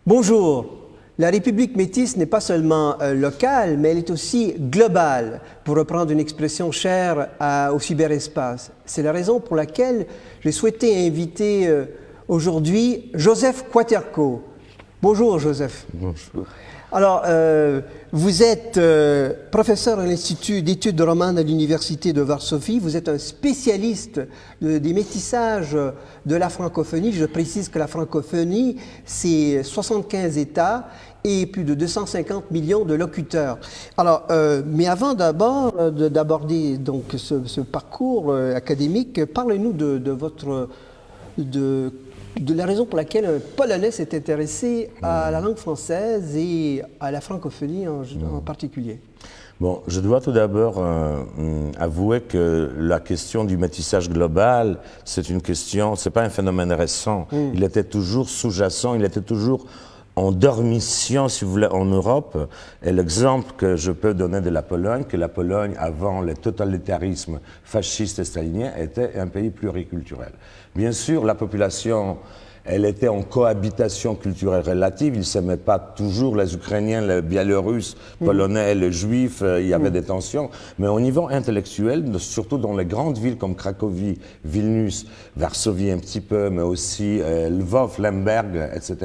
Bonjour. La République métisse n'est pas seulement locale, mais elle est aussi globale, pour reprendre une expression chère au cyberespace. C'est la raison pour laquelle j'ai souhaité inviter aujourd'hui Joseph Quaterco. Bonjour Joseph. Bonjour. Alors, vous êtes professeur à l'Institut d'études romanes à l'Université de Varsovie. Vous êtes un spécialiste des métissages de la francophonie. Je précise que la francophonie, c'est 75 États et plus de 250 millions de locuteurs. Alors, mais avant d'aborder donc ce parcours académique, parlez-nous de la raison pour laquelle un Polonais s'est intéressé à la langue française et à la francophonie en particulier. Bon, je dois tout d'abord avouer que la question du métissage global, c'est une question, c'est pas un phénomène récent. Il était toujours sous-jacent, il était toujours en dormition, si vous voulez, en Europe. Et l'exemple que je peux donner de la Pologne, que la Pologne, avant le totalitarisme fasciste et stalinien, était un pays pluriculturel. Bien sûr, la population, elle était en cohabitation culturelle relative. Ils ne s'aimaient pas toujours, les Ukrainiens, les Biélorusses, Polonais, les Juifs, il y avait des tensions. Mais au niveau intellectuel, surtout dans les grandes villes comme Cracovie, Vilnius, Varsovie un petit peu, mais aussi Lvov, Lemberg, etc.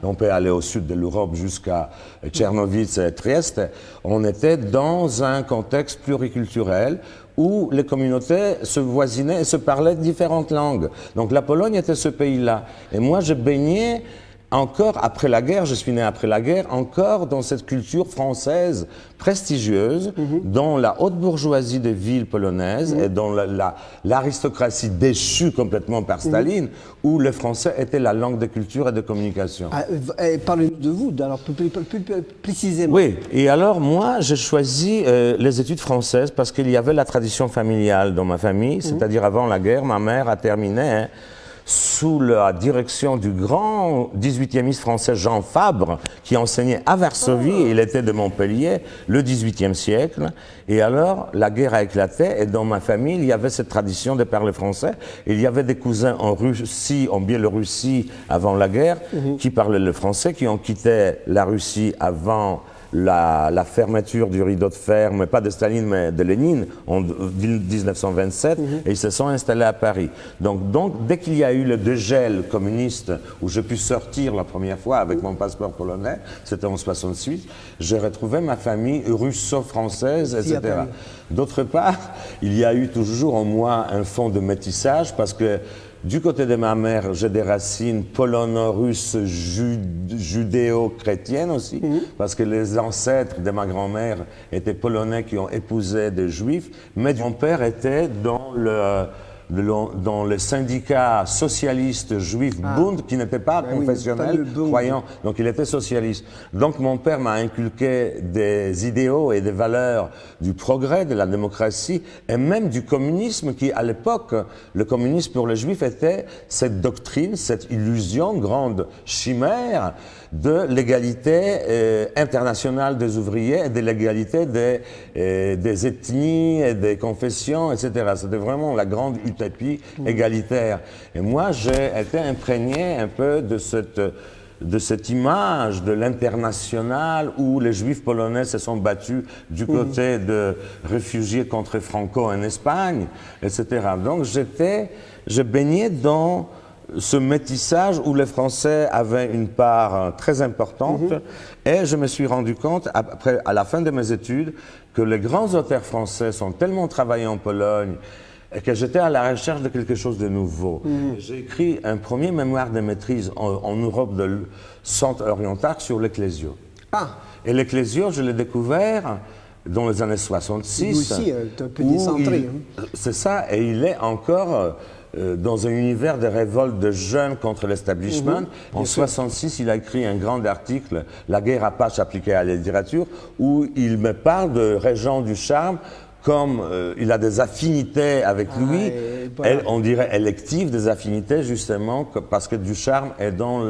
On peut aller au sud de l'Europe jusqu'à Tchernovitz et Trieste. On était dans un contexte pluriculturel où les communautés se voisinaient et se parlaient différentes langues. Donc la Pologne était ce pays-là. Et moi, je baignais encore après la guerre, je suis né après la guerre, encore dans cette culture française prestigieuse, dans la haute bourgeoisie des villes polonaises et dans l'aristocratie déchue complètement par Staline, où le français était la langue de culture et de communication. Parlez-nous de vous, alors plus précisément. Oui, et alors moi, j'ai choisi les études françaises parce qu'il y avait la tradition familiale dans ma famille, c'est-à-dire avant la guerre, ma mère a terminé sous la direction du grand 18e français Jean Fabre, qui enseignait à Varsovie, il était de Montpellier, le 18e siècle. Et alors, la guerre a éclaté, et dans ma famille, il y avait cette tradition de parler français. Il y avait des cousins en Russie, en Biélorussie, avant la guerre, qui parlaient le français, qui ont quitté la Russie avant la fermeture du rideau de fer, mais pas de Staline, mais de Lénine, en 1927, et ils se sont installés à Paris. Donc dès qu'il y a eu le dégel communiste, où je pu sortir la première fois avec mon passeport polonais, c'était en 68, j'ai retrouvé ma famille russo-française, etc. D'autre part, il y a eu toujours en moi un fond de métissage, parce que du côté de ma mère, j'ai des racines polono-russes, judéo-chrétiennes aussi, parce que les ancêtres de ma grand-mère étaient polonais qui ont épousé des juifs, mais mon père était dans le syndicat socialiste juif Bund, qui n'était pas confessionnel, croyant, donc il était socialiste. Donc mon père m'a inculqué des idéaux et des valeurs du progrès, de la démocratie, et même du communisme, qui à l'époque, le communisme pour les juifs était cette doctrine, cette illusion, grande chimère, de l'égalité internationale des ouvriers et de l'égalité des ethnies et des confessions, etc. C'était vraiment la grande utopie égalitaire. Et moi, j'ai été imprégné un peu de cette image de l'international où les juifs polonais se sont battus du côté de réfugiés contre Franco en Espagne, etc. Donc, je baignais dans ce métissage où les Français avaient une part très importante, et je me suis rendu compte, à la fin de mes études, que les grands auteurs français sont tellement travaillés en Pologne et que j'étais à la recherche de quelque chose de nouveau. J'ai écrit un premier mémoire de maîtrise en Europe de centre-oriental sur l'Ecclésio. Et l'Ecclésio, je l'ai découvert dans les années 66. Lui aussi, un peu décentré. C'est ça, et il est encore dans un univers de révolte de jeunes contre l'establishment. En 66, il a écrit un grand article, La guerre apache appliquée à la littérature, où il me parle de Régent du Charme, comme il a des affinités avec lui, on dirait électives, des affinités justement, parce que Ducharme est dans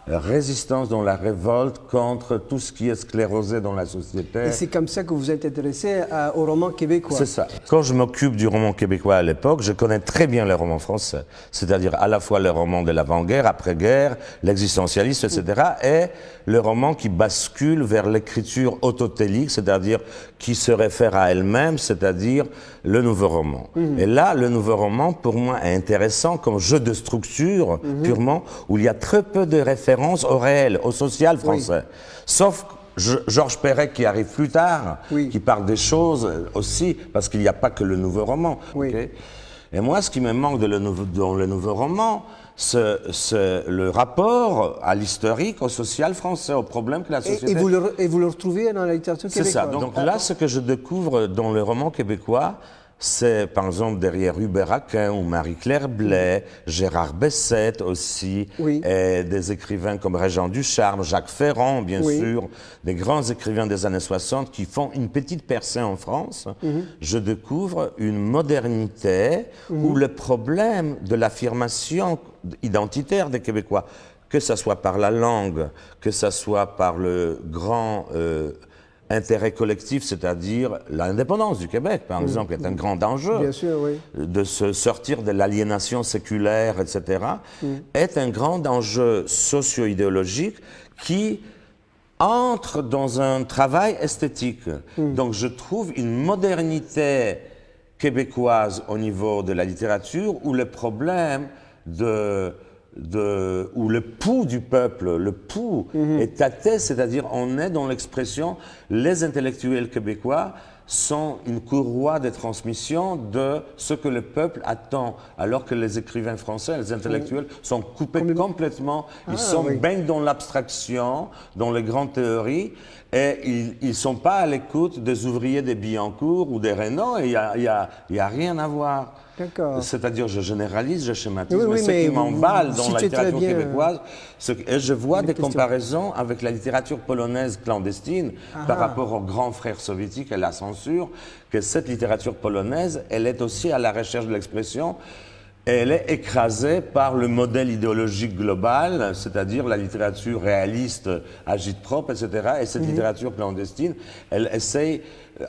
résistance, dans la révolte contre tout ce qui est sclérosé dans la société. Et c'est comme ça que vous êtes intéressé au roman québécois. C'est ça. Quand je m'occupe du roman québécois à l'époque, je connais très bien les romans français. C'est-à-dire à la fois les romans de l'avant-guerre, après-guerre, l'existentialiste, etc. et le roman qui bascule vers l'écriture autotélique, c'est-à-dire qui se réfère à elle-même, c'est-à-dire le nouveau roman. Et là, le nouveau roman, pour moi, est intéressant comme jeu de structure, purement, où il y a très peu de références au réel, au social français. Sauf Georges Perec qui arrive plus tard, qui parle des choses aussi, parce qu'il n'y a pas que le nouveau roman. Okay? Et moi, ce qui me manque dans le nouveau roman, c'est le rapport à l'historique, au social français, au problème que la société... Et vous le retrouvez dans la littérature québécoise. C'est ça. Donc là, ce que je découvre dans le roman québécois, c'est par exemple derrière Hubert Aquin ou Marie-Claire Blais, Gérard Bessette aussi, et des écrivains comme Régent Ducharme, Jacques Ferrand, bien sûr, des grands écrivains des années 60 qui font une petite percée en France. Je découvre une modernité où le problème de l'affirmation identitaire des Québécois, que ce soit par la langue, que ce soit par le grand intérêt collectif, c'est-à-dire l'indépendance du Québec, par exemple, est un grand enjeu. Bien sûr, de se sortir de l'aliénation séculaire, etc., est un grand enjeu socio-idéologique qui entre dans un travail esthétique. Donc je trouve une modernité québécoise au niveau de la littérature où le problème où le pouls du peuple, le pouls est tâté, c'est-à-dire on est dans l'expression, les intellectuels québécois sont une courroie de transmission de ce que le peuple attend, alors que les écrivains français, les intellectuels, sont coupés complètement, ils baignent dans l'abstraction, dans les grandes théories, et ils ne sont pas à l'écoute des ouvriers des Billancourt ou des Reynaud, et il n'y a rien à voir. C'est-à-dire, je généralise, je schématise, mais ce qui m'emballe dans la littérature québécoise, et je vois des comparaisons avec la littérature polonaise clandestine par rapport aux grands frères soviétiques et la censure, que cette littérature polonaise, elle est aussi à la recherche de l'expression, et elle est écrasée par le modèle idéologique global, c'est-à-dire la littérature réaliste, agite-propre, etc. Et cette littérature clandestine, elle essaye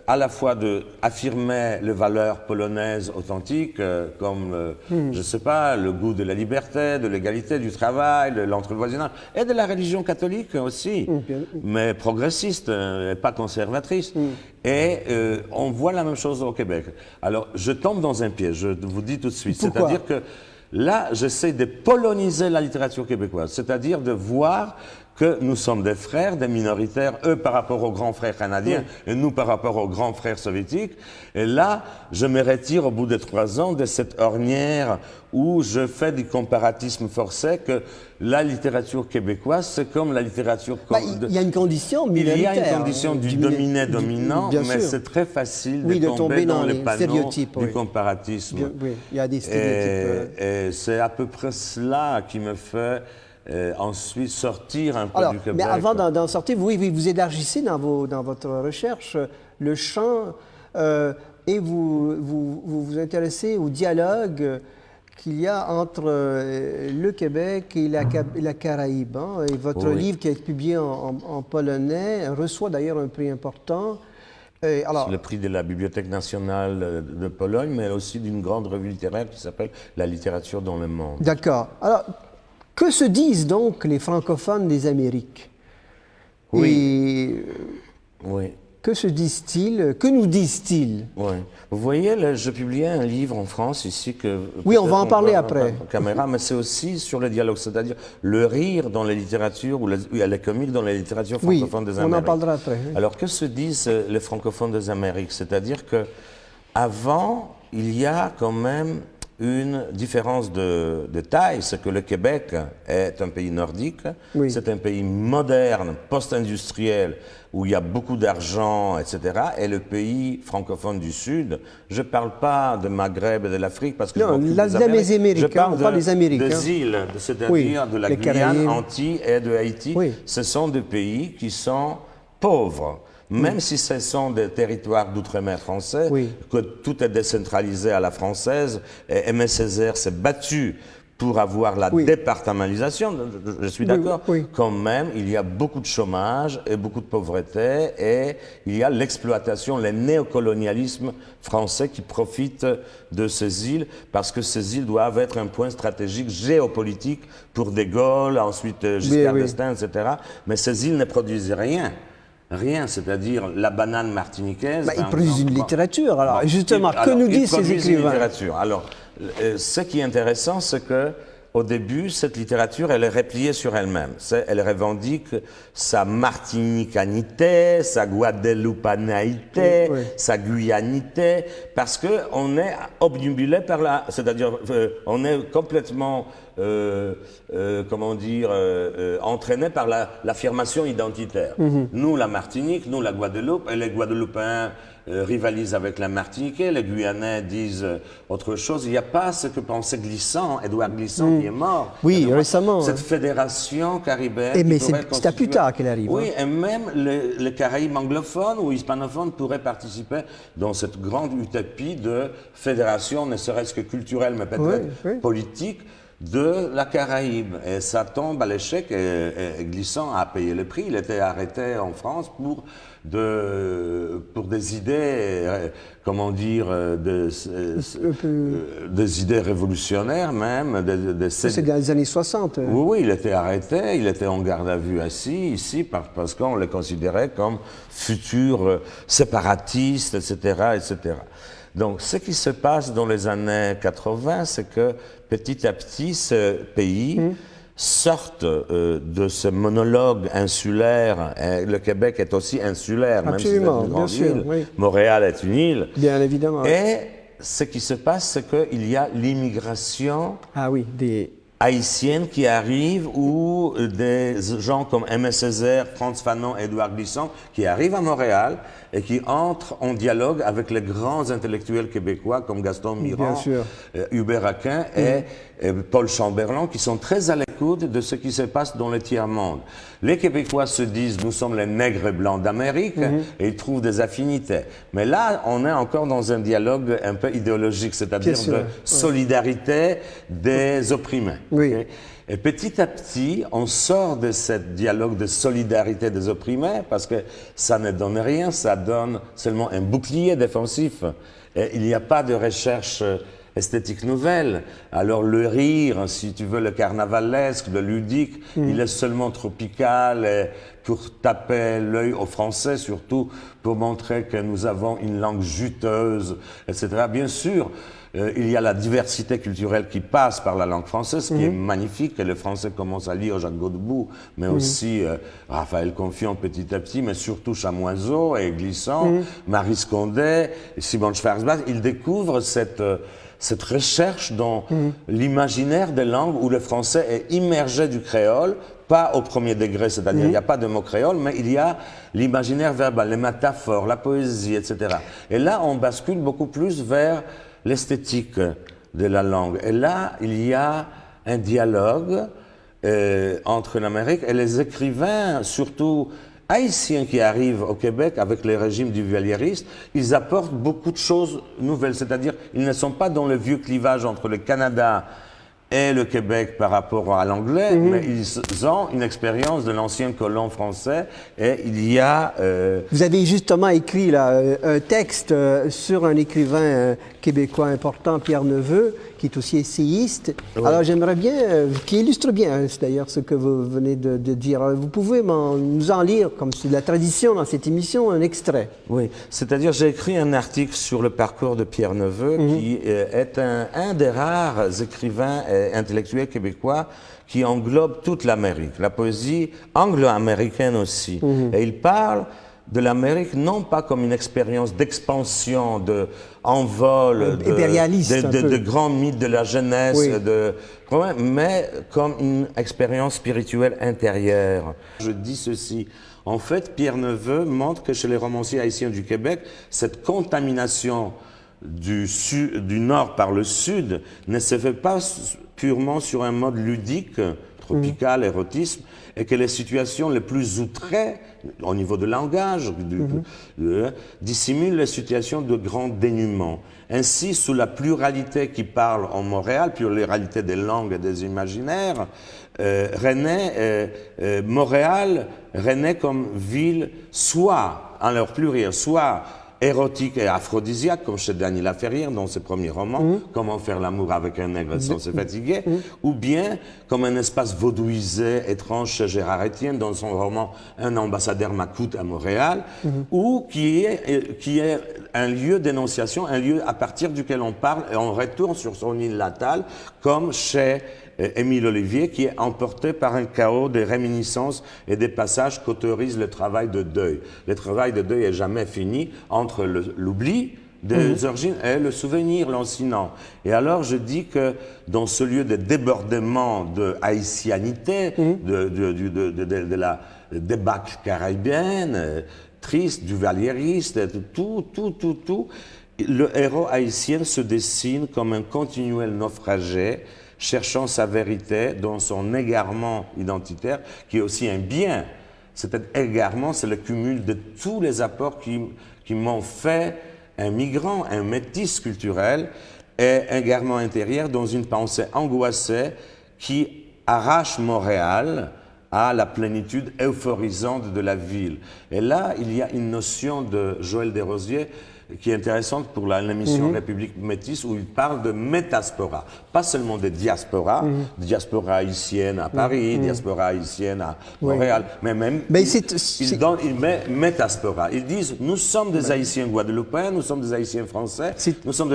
à la fois d'affirmer les valeurs polonaises authentiques, comme, je ne sais pas, le goût de la liberté, de l'égalité, du travail, de l'entrevoisinage, et de la religion catholique aussi, mais progressiste, et pas conservatrice. Et on voit la même chose au Québec. Alors, je tombe dans un piège, je vous dis tout de suite. C'est-à-dire que là, j'essaie de poloniser la littérature québécoise, c'est-à-dire de voir que nous sommes des frères, des minoritaires, eux par rapport aux grands frères canadiens et nous par rapport aux grands frères soviétiques. Et là, je me retire au bout de 3 ans de cette ornière où je fais du comparatisme forcé que la littérature québécoise, c'est comme la littérature... Il y a une condition minoritaire. Il y a une condition du dominé-dominant, mais c'est très facile de tomber dans les panneaux du comparatisme. Il y a des stéréotypes. Et c'est à peu près cela qui me fait... ensuite sortir un peu du Québec. Mais avant d'en sortir, vous élargissez dans votre recherche le champ et vous intéressez au dialogue qu'il y a entre le Québec et la Caraïbe. Et votre livre qui est publié en polonais reçoit d'ailleurs un prix important. C'est le prix de la Bibliothèque nationale de Pologne, mais aussi d'une grande revue littéraire qui s'appelle La littérature dans le monde. D'accord. Alors, que se disent donc les francophones des Amériques? Que se disent-ils? Que nous disent-ils? Vous voyez, je publiais un livre en France ici que... Oui, on va en parler après. Caméra, mais c'est aussi sur le dialogue, c'est-à-dire le rire dans les littératures ou la comique dans les littératures francophones des Amériques. On en parlera après. Alors, que se disent les francophones des Amériques? C'est-à-dire que avant, il y a quand même une différence de taille, c'est que le Québec est un pays nordique, c'est un pays moderne, post-industriel, où il y a beaucoup d'argent, etc. Et le pays francophone du Sud, je ne parle pas de Maghreb et de l'Afrique, parce que non, les Américains, je parle des Américains. Des îles, c'est-à-dire de la Guyane, Antilles et de Haïti. Ce sont des pays qui sont pauvres. Même si ce sont des territoires d'outre-mer français, que tout est décentralisé à la française, et Aimé Césaire s'est battu pour avoir la départementalisation, je suis d'accord, quand même, il y a beaucoup de chômage et beaucoup de pauvreté, et il y a l'exploitation, le néocolonialisme français qui profite de ces îles, parce que ces îles doivent être un point stratégique géopolitique pour De Gaulle, ensuite Giscard d'Estaing, etc. Mais ces îles ne produisent rien. Rien, c'est-à-dire la banane martiniquaise. Ils produisent une littérature. Alors, justement, que nous disent ces écrivains? Une littérature. Alors, ce qui est intéressant, c'est que au début, cette littérature, elle est repliée sur elle-même. Elle revendique sa martinicanité, sa guadeloupanité, sa guyanité, parce que on est obnubilé par la, c'est-à-dire, on est complètement, entraîné par l'affirmation identitaire. Nous, la Martinique, nous, la Guadeloupe, et les Guadeloupéens rivalisent avec la Martinique, les Guyanais disent autre chose. Il n'y a pas ce que pensait Glissant, Édouard Glissant, qui est mort. Oui, récemment. Cette fédération caribéenne. Mais c'est plus tard qu'elle arrive. Oui, et même les Caraïbes anglophones ou hispanophones pourraient participer dans cette grande utopie de fédération, ne serait-ce que culturelle, mais peut-être politique, de la Caraïbe. Et ça tombe à l'échec, et Glissant a payé le prix. Il était arrêté en France pour des idées, des idées révolutionnaires même. C'est dans les années 60. Oui, il était arrêté, il était en garde à vue ici, parce qu'on le considérait comme futur séparatiste, etc., etc. Donc, ce qui se passe dans les années 80, c'est que petit à petit, ce pays sortent de ce monologue insulaire. Et le Québec est aussi insulaire, même si c'est une grande île. Montréal est une île. Bien évidemment. Et ce qui se passe, c'est qu'il y a l'immigration haïtienne qui arrive, ou des gens comme Aimé Césaire, Frantz Fanon, Édouard Glissant, qui arrivent à Montréal et qui entrent en dialogue avec les grands intellectuels québécois comme Gaston Mirand, Hubert Aquin et Paul Chamberlain, qui sont très à l'écoute de ce qui se passe dans le tiers-monde. Les Québécois se disent « nous sommes les nègres blancs d'Amérique » et ils trouvent des affinités. Mais là, on est encore dans un dialogue un peu idéologique, c'est-à-dire de solidarité des opprimés. Okay? Et petit à petit, on sort de ce dialogue de solidarité des opprimés, parce que ça ne donne rien, ça donne seulement un bouclier défensif. Et il n'y a pas de recherche esthétique nouvelle. Alors le rire, si tu veux, le carnavalesque, le ludique, il est seulement tropical, et pour taper l'œil aux Français, surtout pour montrer que nous avons une langue juteuse, etc. Bien sûr, il y a la diversité culturelle qui passe par la langue française, qui est magnifique, et les Français commencent à lire Jacques Godbout, mais aussi Raphaël Confiant petit à petit, mais surtout Chamoiseau et Glissant, Marie Scondé, Simone Schwarzbach. Ils découvrent cette recherche dans l'imaginaire des langues où le français est immergé du créole, pas au premier degré, c'est-à-dire il n'y a pas de mot créole, mais il y a l'imaginaire verbal, les métaphores, la poésie, etc. Et là, on bascule beaucoup plus vers l'esthétique de la langue. Et là, il y a un dialogue entre l'Amérique et les écrivains, surtout haïtiens qui arrivent au Québec avec les régimes duvaliéristes. Ils apportent beaucoup de choses nouvelles, c'est-à-dire ils ne sont pas dans le vieux clivage entre le Canada et le Québec par rapport à l'anglais, mais ils ont une expérience de l'ancien colon français, et il y a... Vous avez justement écrit là, un texte sur un écrivain québécois important, Pierre Neveu, qui est aussi essayiste. Oui. Alors j'aimerais bien, qui illustre bien d'ailleurs ce que vous venez de dire. Alors, vous pouvez nous en lire, comme c'est la tradition dans cette émission, un extrait. Oui, c'est-à-dire j'ai écrit un article sur le parcours de Pierre Neveu, qui est un des rares écrivains et intellectuels québécois qui englobe toute l'Amérique, la poésie anglo-américaine aussi. Et il parle de l'Amérique non pas comme une expérience d'expansion, d'envol, de grands mythes de la jeunesse, mais comme une expérience spirituelle intérieure. Je dis ceci. En fait, Pierre Neveu montre que chez les romanciers haïtiens du Québec, cette contamination du nord par le sud ne se fait pas purement sur un mode ludique, tropical, érotisme, et que les situations les plus outrées, au niveau du langage, dissimulent les situations de grand dénuement. Ainsi, sous la pluralité qui parle en Montréal, pluralité des langues et des imaginaires, Montréal renaît comme ville soit, en leur pluriel, soit érotique et aphrodisiaque, comme chez Dany Laferrière dans ses premiers romans, Comment faire l'amour avec un nègre sans se fatiguer, ou bien comme un espace vaudouisé, étrange chez Gérard Étienne dans son roman Un ambassadeur m'accoute à Montréal, ou qui est un lieu d'énonciation, un lieu à partir duquel on parle et on retourne sur son île natale, comme chez Émile Olivier, qui est emporté par un chaos des réminiscences et des passages qu'autorise le travail de deuil. Le travail de deuil n'est jamais fini entre l'oubli des origines et le souvenir lancinant. Et alors je dis que dans ce lieu de débordement de haïtianité, de la débâcle caribéenne, triste, duvaliériste, tout, le héros haïtien se dessine comme un continuel naufragé, cherchant sa vérité dans son égarement identitaire, qui est aussi un bien. Cet égarement, c'est le cumul de tous les apports qui m'ont fait un migrant, un métis culturel, et un égarement intérieur dans une pensée angoissée qui arrache Montréal à la plénitude euphorisante de la ville. Et là, il y a une notion de Joël Desrosiers qui est intéressante pour l'émission République métisse, où il parle de métaspora, pas seulement de diaspora, diaspora haïtienne à Paris, diaspora haïtienne à Montréal, mais même il met métaspora. Ils disent, nous sommes des Haïtiens guadeloupéens, nous sommes des Haïtiens français, nous sommes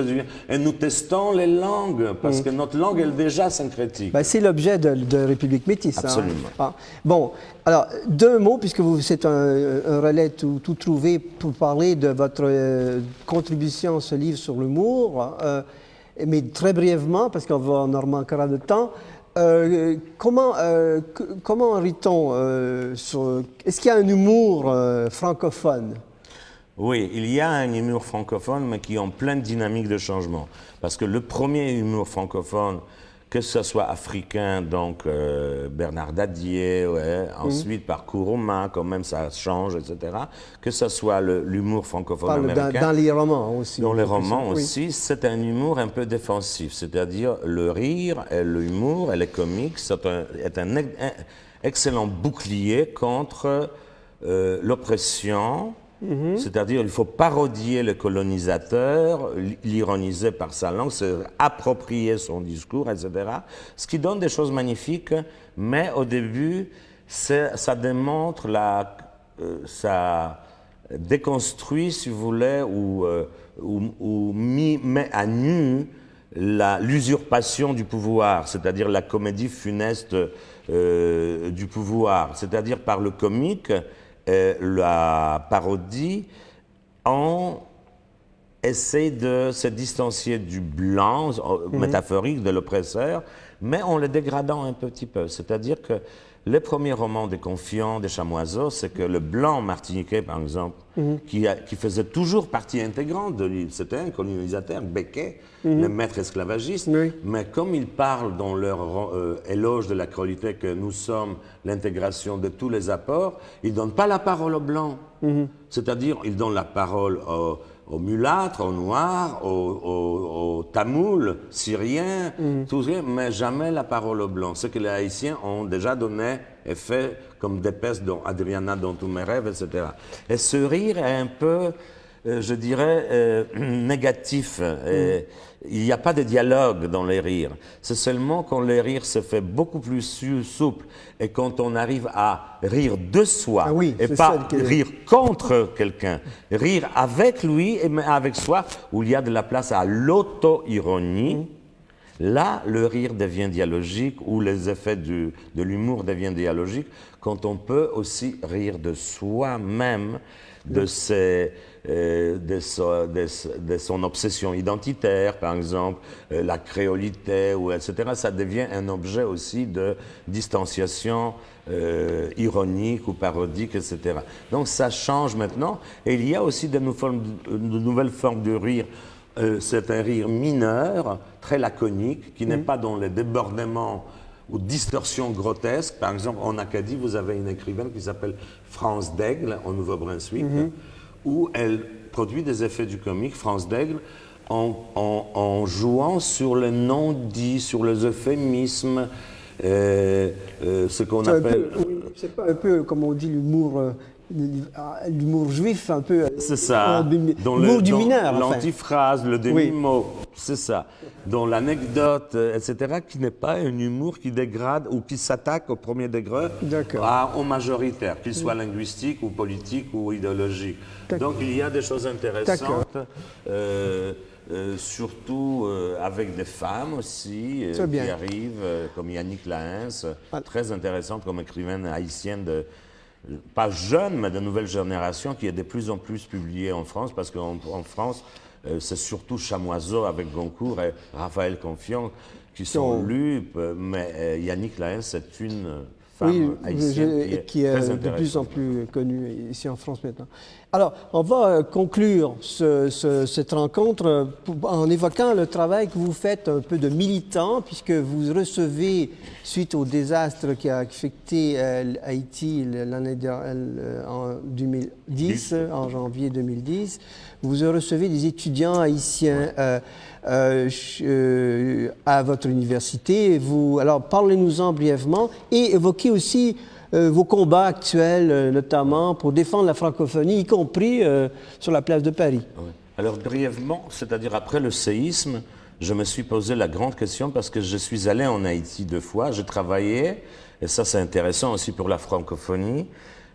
et nous testons les langues, parce que notre langue est déjà syncrétique. C'est l'objet de République métisse. Absolument. Hein. Bon, alors, deux mots, puisque c'est un relais tout trouvé pour parler de votre contribution à ce livre sur l'humour, mais très brièvement, parce qu'on en manquera de temps. Comment rit-on est-ce qu'il y a un humour francophone? Oui, il y a un humour francophone, mais qui est en pleine dynamique de changement. Parce que le premier humour francophone, que ce soit africain, donc Bernard Dadier, ensuite par Kourouma, quand même ça change, etc. Que ce soit l'humour francophone américain. Dans les romans aussi. Dans les romans aussi, c'est un humour un peu défensif, c'est-à-dire le rire et l'humour et les comiques est un excellent bouclier contre l'oppression. C'est-à-dire il faut parodier le colonisateur, l'ironiser par sa langue, se approprier son discours, etc. Ce qui donne des choses magnifiques, mais au début, ça démontre ça déconstruit, si vous voulez, ou met à nu l'usurpation du pouvoir, c'est-à-dire la comédie funeste du pouvoir, c'est-à-dire par le comique. La parodie, on essaie de se distancier du blanc, métaphorique, de l'oppresseur, mais en le dégradant un petit peu. C'est-à-dire que les premiers romans des Confiants, des Chamoiseaux, c'est que le blanc martiniquais, par exemple, qui faisait toujours partie intégrante de l'île, c'était un colonisateur, Becquet, le maître esclavagiste, mais comme ils parlent dans leur éloge de la cruauté que nous sommes l'intégration de tous les apports, ils ne donnent pas la parole aux blancs. C'est-à-dire, ils donnent la parole aux mulâtres, aux noirs, aux tamouls, syriens, tout ça, mais jamais la parole aux blancs. Ce que les Haïtiens ont déjà donné et fait comme des pestes dans Adriana, dans tous mes rêves, etc. Et ce rire est un peu, je dirais, négatif. Il n'y a pas de dialogue dans les rires. C'est seulement quand le rire se fait beaucoup plus souple et quand on arrive à rire de soi et pas rire contre quelqu'un, rire avec lui et avec soi, où il y a de la place à l'auto-ironie. Là, le rire devient dialogique, ou les effets de l'humour deviennent dialogiques, quand on peut aussi rire de soi-même, de son obsession identitaire, par exemple, la créolité, etc. Ça devient un objet aussi de distanciation ironique ou parodique, etc. Donc ça change maintenant. Et il y a aussi de nouvelles formes de rire. C'est un rire mineur, très laconique, qui n'est pas dans le débordement ou distorsions grotesques. Par exemple, en Acadie, vous avez une écrivaine qui s'appelle France Daigle, au Nouveau-Brunswick, où elle produit des effets du comique, France Daigle, en jouant sur les non-dits, sur les euphémismes, ce qu'on appelle... C'est pas un peu, comme on dit, l'humour juif, un peu... C'est ça, l'humour du mineur, enfin. L'antiphrase, le demi-mot, c'est ça. Dans l'anecdote, etc., qui n'est pas un humour qui dégrade ou qui s'attaque au premier degré au majoritaire, qu'il soit linguistique ou politique ou idéologique. Donc il y a des choses intéressantes, surtout avec des femmes aussi, qui arrivent, comme Yannick Lahens, très intéressante comme écrivaine haïtienne pas jeune, mais de nouvelle génération, qui est de plus en plus publiée en France, parce qu'en France, c'est surtout Chamoiseau avec Goncourt et Raphaël Confiant qui sont lus, mais Yannick Lahens, c'est une femme haïtienne qui est très de plus en plus connue ici en France maintenant. Alors, on va conclure cette rencontre en évoquant le travail que vous faites un peu de militant, puisque vous recevez, suite au désastre qui a affecté Haïti l'année en 2010, en janvier 2010, vous recevez des étudiants haïtiens à votre université. Alors, parlez-nous-en brièvement et évoquez aussi vos combats actuels, notamment pour défendre la francophonie, y compris sur la place de Paris. Oui. Alors, brièvement, c'est-à-dire après le séisme, je me suis posé la grande question parce que je suis allé en Haïti 2 fois, j'ai travaillé, et ça c'est intéressant aussi pour la francophonie,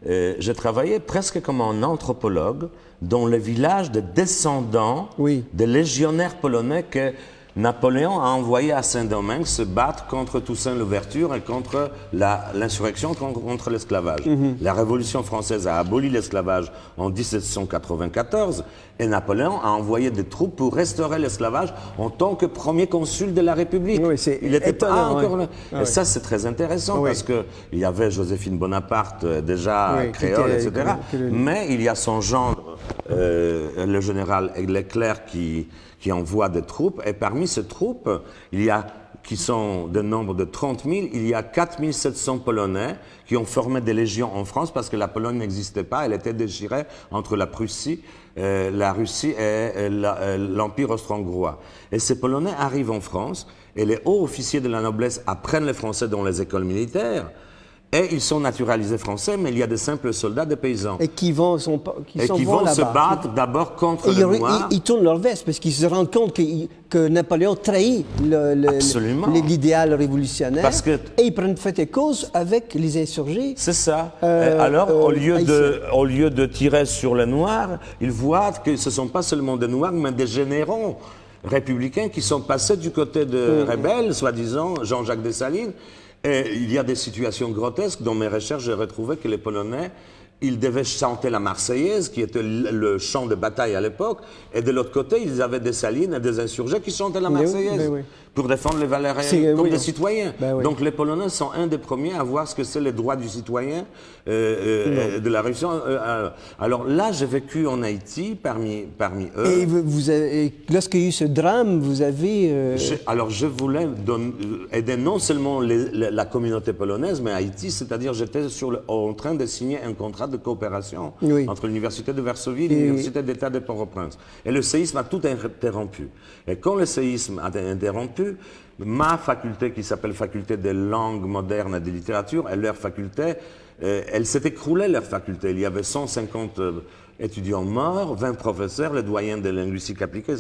j'ai travaillé presque comme un anthropologue dans le village de descendants des légionnaires polonais que Napoléon a envoyé à Saint-Domingue se battre contre Toussaint Louverture et contre l'insurrection contre l'esclavage. La Révolution française a aboli l'esclavage en 1794 et Napoléon a envoyé des troupes pour restaurer l'esclavage en tant que premier consul de la République. Il n'était pas encore là. Et ça, c'est très intéressant parce qu'il y avait Joséphine Bonaparte déjà créole, etc. Mais il y a son gendre, le général Leclerc, qui envoie des troupes, et parmi ces troupes, qui sont de nombre de 30 000, il y a 4 700 Polonais qui ont formé des légions en France parce que la Pologne n'existait pas, elle était déchirée entre la Russie et l'Empire austro-hongrois. Et ces Polonais arrivent en France, et les hauts officiers de la noblesse apprennent le français dans les écoles militaires, et ils sont naturalisés français, mais il y a des simples soldats, des paysans. Et qui vont se battre d'abord contre les Noirs. Ils tournent leur veste parce qu'ils se rendent compte que Napoléon trahit l'idéal révolutionnaire. Et ils prennent fait et cause avec les insurgés. C'est ça. Alors, au lieu de tirer sur les Noirs, ils voient que ce ne sont pas seulement des Noirs, mais des généraux républicains qui sont passés du côté de rebelles, soi-disant, Jean-Jacques Dessalines. Et il y a des situations grotesques. Dans mes recherches, j'ai retrouvé que les Polonais, ils devaient chanter la Marseillaise, qui était le chant de bataille à l'époque, et de l'autre côté, ils avaient des Salines et des insurgés qui chantaient la Marseillaise pour défendre les valeurs comme des citoyens. Donc les Polonais sont un des premiers à voir ce que c'est les droits du citoyen de la Russie. Alors là, j'ai vécu en Haïti parmi eux. Et lorsqu'il y a eu ce drame, vous avez... Alors je voulais aider non seulement la communauté polonaise, mais Haïti, c'est-à-dire j'étais en train de signer un contrat de coopération entre l'Université de Varsovie et l'Université d'État de Port-au-Prince. Et le séisme a tout interrompu. Et quand le séisme a interrompu, ma faculté, qui s'appelle Faculté des langues modernes et de littérature, et leur faculté, elle s'est écroulée, leur faculté. Il y avait 150 étudiants morts, 20 professeurs, les doyens de linguistique appliquée.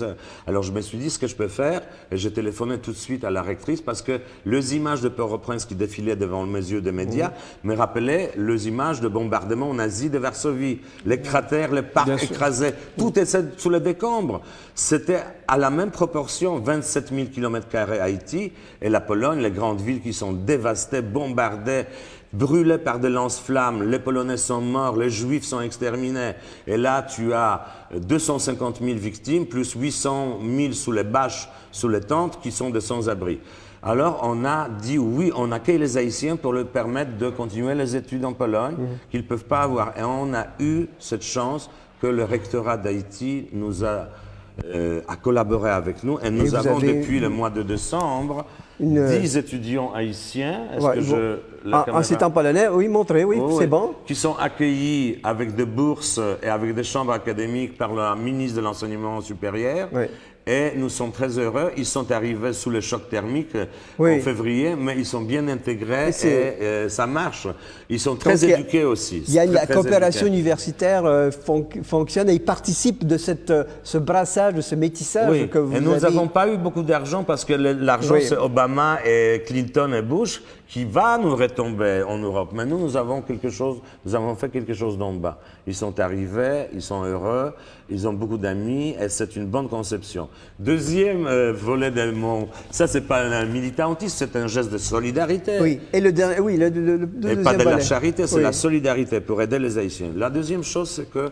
Alors je me suis dit ce que je peux faire, et j'ai téléphoné tout de suite à la rectrice parce que les images de Port-au-Prince qui défilaient devant mes yeux des médias me rappelaient les images de bombardements nazis de Varsovie, les cratères, les parcs écrasés, tout était sous les décombres. C'était à la même proportion, 27 000 km² Haïti et la Pologne, les grandes villes qui sont dévastées, bombardées, brûlés par des lance-flammes, les Polonais sont morts, les Juifs sont exterminés. Et là, tu as 250 000 victimes, plus 800 000 sous les bâches, sous les tentes, qui sont des sans-abri. Alors, on a dit oui, on accueille les Haïtiens pour leur permettre de continuer les études en Pologne, qu'ils ne peuvent pas avoir. Et on a eu cette chance que le rectorat d'Haïti nous a collaboré avec nous. Et nous avons, depuis le mois de décembre, 10 étudiants haïtiens. Est-ce Ouais, que bon. la En caméra- citant polonais, oui, montrez, oui, Oh, c'est oui, bon. qui sont accueillis avec des bourses et avec des chambres académiques par la ministre de l'Enseignement supérieur. Oui. Et nous sommes très heureux. Ils sont arrivés sous le choc thermique Oui. en février, mais ils sont bien intégrés Et c'est- et ça marche. Ils sont très Donc, éduqués aussi. Il y a Très, la très coopération éduqués. universitaire fonctionne et ils participent de ce brassage, de ce métissage Oui, que vous et nous avez. n'avons pas eu beaucoup d'argent parce que l'argent, Oui. c'est Obama et Clinton et Bush qui va nous retomber en Europe. Mais nous avons quelque chose, nous avons fait quelque chose d'en bas. Ils sont arrivés, ils sont heureux, ils ont beaucoup d'amis et c'est une bonne conception. Deuxième volet de mon... Ça, c'est pas un militantisme, c'est un geste de solidarité. Oui, et le dernier, oui, le Et deuxième pas de la volet. charité, c'est Oui. la solidarité pour aider les Haïtiens. La deuxième chose, c'est que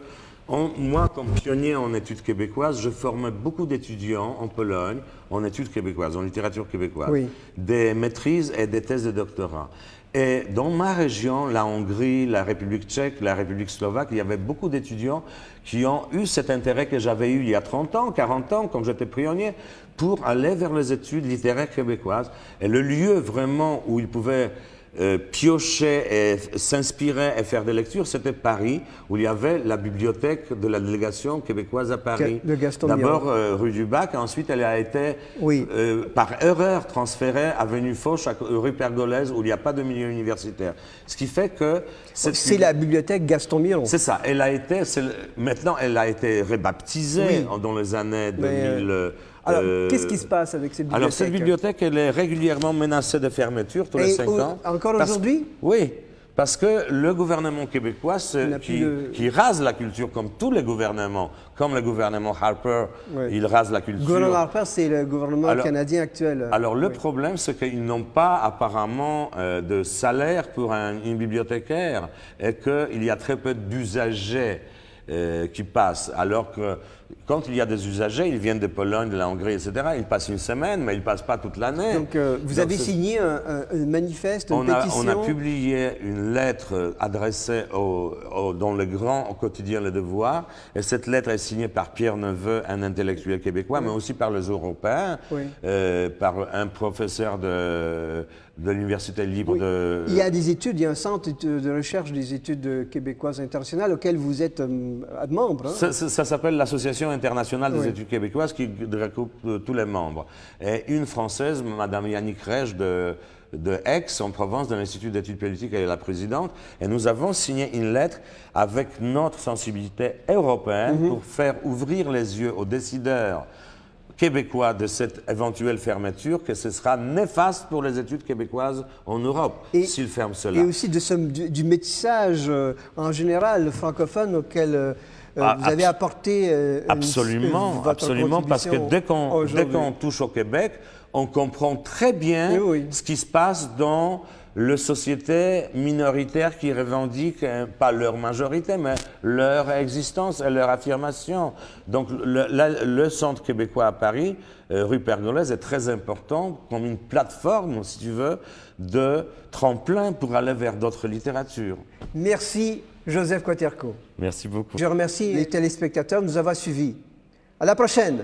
moi, comme pionnier en études québécoises, je formais beaucoup d'étudiants en Pologne en études québécoises, en littérature québécoise, Oui. des maîtrises et des thèses de doctorat. Et dans ma région, la Hongrie, la République tchèque, la République slovaque, il y avait beaucoup d'étudiants qui ont eu cet intérêt que j'avais eu il y a 30 ans, 40 ans, quand j'étais pionnier, pour aller vers les études littéraires québécoises. Et le lieu vraiment où ils pouvaient piocher et s'inspirer et faire des lectures, c'était Paris, où il y avait la bibliothèque de la délégation québécoise à Paris. De Gaston D'abord rue du Bac, ensuite elle a été Oui. par erreur transférée à avenue Foch, rue Pergolèse, où il n'y a pas de milieu universitaire. Ce qui fait que... C'est la bibliothèque Gaston Miron. C'est ça. Elle a été, maintenant, elle a été rebaptisée Oui. dans les années Mais, 2000. Alors, qu'est-ce qui se passe avec cette bibliothèque? Alors, cette bibliothèque, elle est régulièrement menacée de fermeture tous les 5 ans. Encore Parce- aujourd'hui? Oui. Parce que le gouvernement québécois, n'a plus de- qui rase la culture comme tous les gouvernements, comme le gouvernement Harper, Oui. il rase la Le culture. gouvernement Harper, c'est le gouvernement Alors- canadien actuel. Alors le Oui. problème, c'est qu'ils n'ont pas apparemment de salaire pour une bibliothécaire et qu'il y a très peu d'usagers qui passent. Alors que quand il y a des usagers, ils viennent de Pologne, de la Hongrie, etc. Ils passent une semaine, mais ils ne passent pas toute l'année. Donc, vous Donc, avez c'est- signé un manifeste, une pétition. on a publié une lettre adressée dans le grand quotidien Le Devoir, et cette lettre est signée par Pierre Neveu, un intellectuel québécois, mais aussi par les Européens, Oui. par un professeur de l'Université libre Oui. de... Il y a des études, il y a un centre de recherche des études québécoises internationales auquel vous êtes membre. Hein? Ça s'appelle l'Association internationale des Oui. études québécoises qui regroupe tous les membres. Et une Française, Madame Yannick Rech de Aix, en Provence, de l'Institut d'études politiques, elle est la présidente. Et nous avons signé une lettre avec notre sensibilité européenne pour faire ouvrir les yeux aux décideurs québécois de cette éventuelle fermeture, que ce sera néfaste pour les études québécoises en Europe s'ils ferment cela. Et aussi du métissage en général francophone auquel vous avez apporté Absolument, votre absolument, parce que contribution dès aujourd'hui. qu'on touche au Québec, on comprend très bien Oui. ce qui se passe dans les sociétés minoritaires qui revendiquent, pas leur majorité, mais leur existence et leur affirmation. Donc le Centre québécois à Paris, rue Pergolèse, est très important comme une plateforme, si tu veux, de tremplin pour aller vers d'autres littératures. Merci Joseph Quaterco. Merci beaucoup. Je remercie les téléspectateurs de nous avoir suivis. À la prochaine.